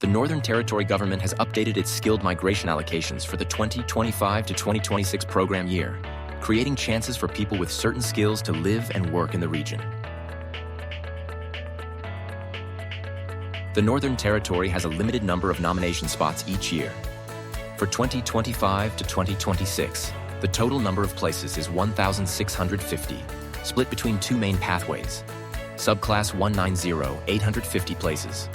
The Northern Territory government has updated its skilled migration allocations for the 2025 to 2026 program year, creating chances for people with certain skills to live and work in the region. The Northern Territory has a limited number of nomination spots each year. For 2025 to 2026, the total number of places is 1,650, split between two main pathways. Subclass 190, 850 places.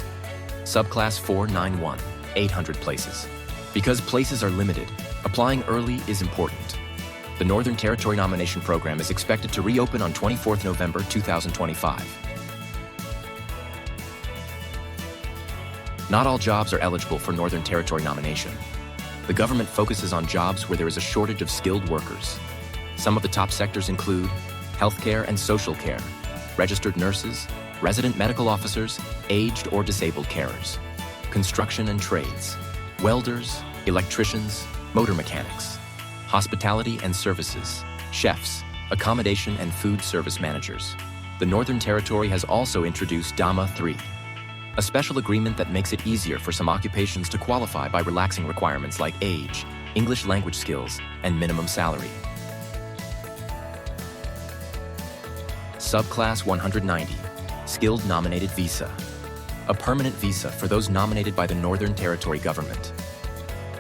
Subclass 491, 800 places. Because places are limited, applying early is important. The Northern Territory nomination program is expected to reopen on 24th November 2025. Not all jobs are eligible for Northern Territory nomination. The government focuses on jobs where there is a shortage of skilled workers. Some of the top sectors include healthcare and social care, registered nurses, resident medical officers, aged or disabled carers, construction and trades, welders, electricians, motor mechanics, hospitality and services, chefs, accommodation and food service managers. The Northern Territory has also introduced DAMA 3, a special agreement that makes it easier for some occupations to qualify by relaxing requirements like age, English language skills, and minimum salary. Subclass 190, Skilled Nominated Visa. A permanent visa for those nominated by the Northern Territory government.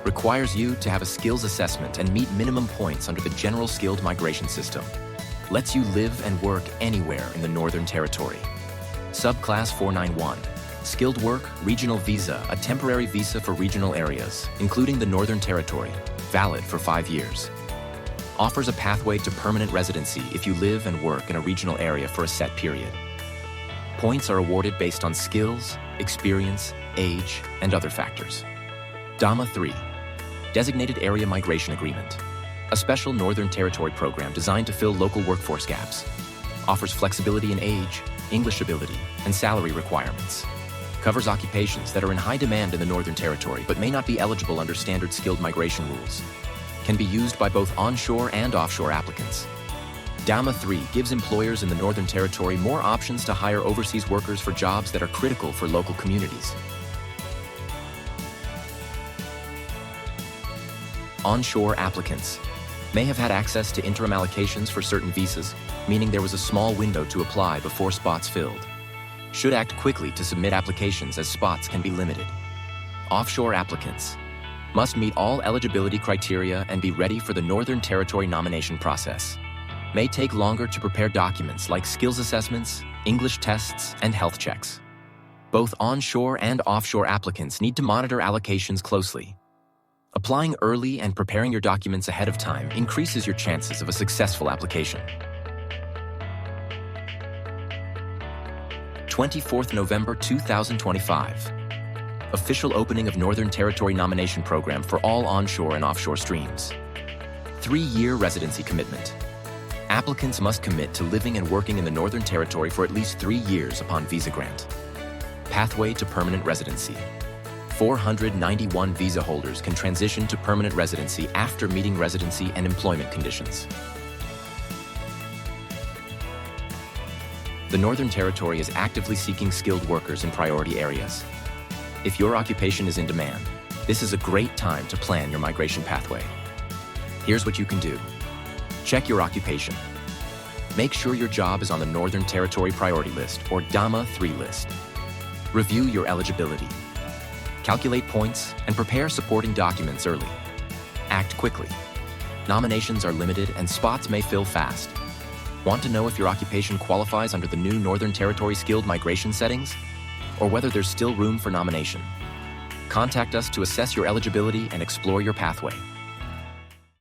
Requires you to have a skills assessment and meet minimum points under the General Skilled Migration System. Lets you live and work anywhere in the Northern Territory. Subclass 491, Skilled Work Regional Visa, a temporary visa for regional areas, including the Northern Territory, valid for 5 years. Offers a pathway to permanent residency if you live and work in a regional area for a set period. Points are awarded based on skills, experience, age, and other factors. DAMA 3, Designated Area Migration Agreement, a special Northern Territory program designed to fill local workforce gaps. Offers flexibility in age, English ability, and salary requirements. Covers occupations that are in high demand in the Northern Territory but may not be eligible under standard skilled migration rules. Can be used by both onshore and offshore applicants. DAMA 3 gives employers in the Northern Territory more options to hire overseas workers for jobs that are critical for local communities. Onshore applicants may have had access to interim allocations for certain visas, meaning there was a small window to apply before spots filled. Should act quickly to submit applications as spots can be limited. Offshore applicants must meet all eligibility criteria and be ready for the Northern Territory nomination process. May take longer to prepare documents like skills assessments, English tests, and health checks. Both onshore and offshore applicants need to monitor allocations closely. Applying early and preparing your documents ahead of time increases your chances of a successful application. 24th November 2025. Official opening of Northern Territory nomination program for all onshore and offshore streams. 3-year residency commitment. Applicants must commit to living and working in the Northern Territory for at least 3 years upon visa grant. Pathway to permanent residency. 491 visa holders can transition to permanent residency after meeting residency and employment conditions. The Northern Territory is actively seeking skilled workers in priority areas. If your occupation is in demand, this is a great time to plan your migration pathway. Here's what you can do. Check your occupation. Make sure your job is on the Northern Territory Priority List or DAMA 3 list. Review your eligibility. Calculate points and prepare supporting documents early. Act quickly. Nominations are limited and spots may fill fast. Want to know if your occupation qualifies under the new Northern Territory skilled migration settings? Or whether there's still room for nomination? Contact us to assess your eligibility and explore your pathway.